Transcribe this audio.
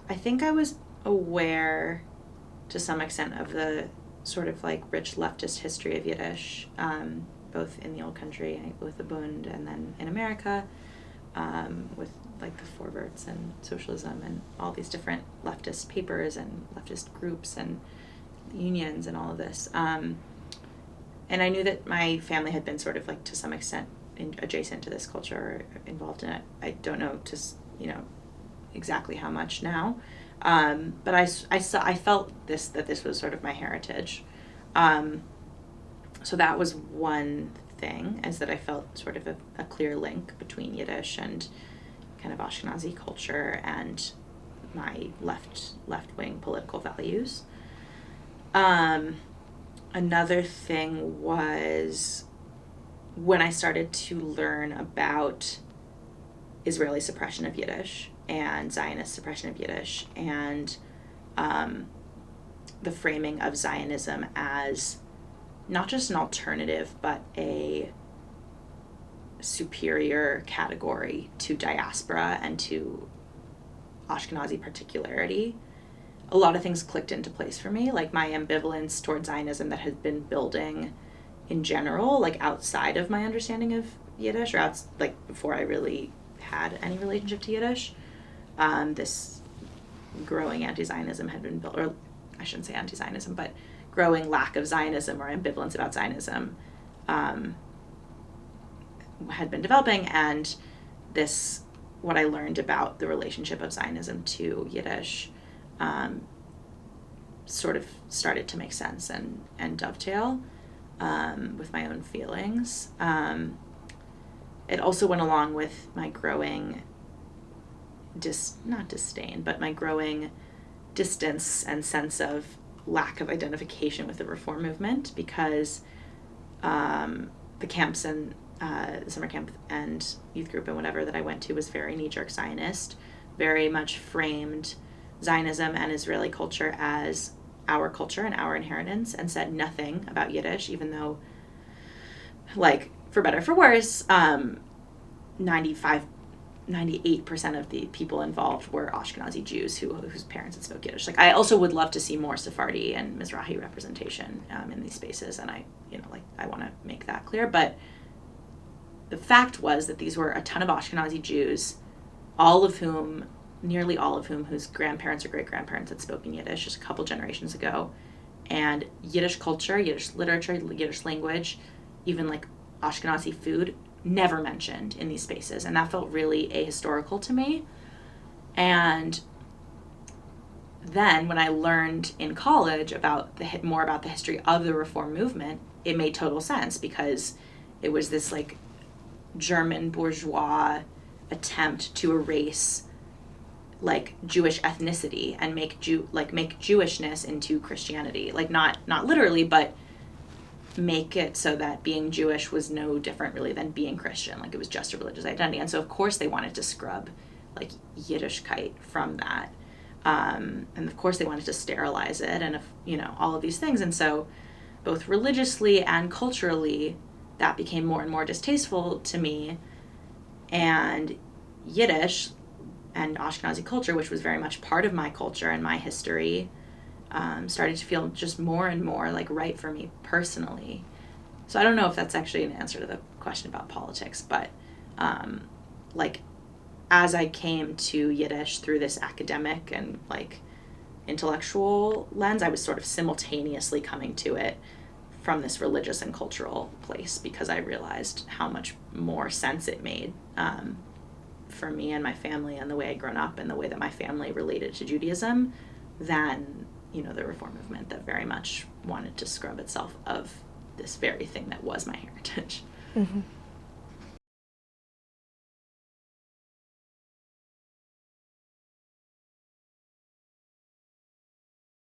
I think I was aware to some extent of the sort of like rich leftist history of Yiddish, both in the old country with the Bund and then in America, with like the Forwards and socialism and all these different leftist papers and leftist groups and unions and all of this. And I knew that my family had been sort of like to some extent adjacent to this culture, or involved in it. I don't know exactly how much now, but I felt that this was sort of my heritage. So that was one thing, is that I felt sort of a clear link between Yiddish and kind of Ashkenazi culture and my left-wing political values. Another thing was when I started to learn about Israeli suppression of Yiddish and Zionist suppression of Yiddish, and the framing of Zionism as not just an alternative, but a superior category to diaspora and to Ashkenazi particularity. A lot of things clicked into place for me, like my ambivalence towards Zionism that had been building in general, like outside of my understanding of Yiddish, or like before I really had any relationship to Yiddish. This growing anti-Zionism had been built, or I shouldn't say anti-Zionism, but growing lack of Zionism or ambivalence about Zionism had been developing, and this, what I learned about the relationship of Zionism to Yiddish sort of started to make sense and dovetail with my own feelings. It also went along with my growing not disdain, but my growing distance and sense of lack of identification with the reform movement, because the camps and the summer camp and youth group and whatever that I went to was very knee-jerk Zionist, very much framed Zionism and Israeli culture as our culture and our inheritance, and said nothing about Yiddish, even though, like, for better or for worse, 98% of the people involved were Ashkenazi Jews whose parents had spoke Yiddish. Like, I also would love to see more Sephardi and Mizrahi representation in these spaces, and I want to make that clear. But the fact was that these were a ton of Ashkenazi Jews, nearly all of whom whose grandparents or great-grandparents had spoken Yiddish just a couple generations ago, and Yiddish culture, Yiddish literature, Yiddish language, even like Ashkenazi food, never mentioned in these spaces. And that felt really ahistorical to me. And then when I learned in college more about the history of the reform movement, it made total sense, because it was this like German bourgeois attempt to erase like Jewish ethnicity and make Jewishness into Christianity. Like not literally, but make it so that being Jewish was no different really than being Christian. Like it was just a religious identity. And so of course they wanted to scrub like Yiddishkayt from that. And of course they wanted to sterilize it, and all of these things. And so both religiously and culturally that became more and more distasteful to me. And Yiddish and Ashkenazi culture, which was very much part of my culture and my history, started to feel just more and more like right for me personally. So I don't know if that's actually an answer to the question about politics, but like as I came to Yiddish through this academic and like intellectual lens, I was sort of simultaneously coming to it from this religious and cultural place, because I realized how much more sense it made for me and my family and the way I'd grown up and the way that my family related to Judaism than, the reform movement that very much wanted to scrub itself of this very thing that was my heritage. Mm-hmm.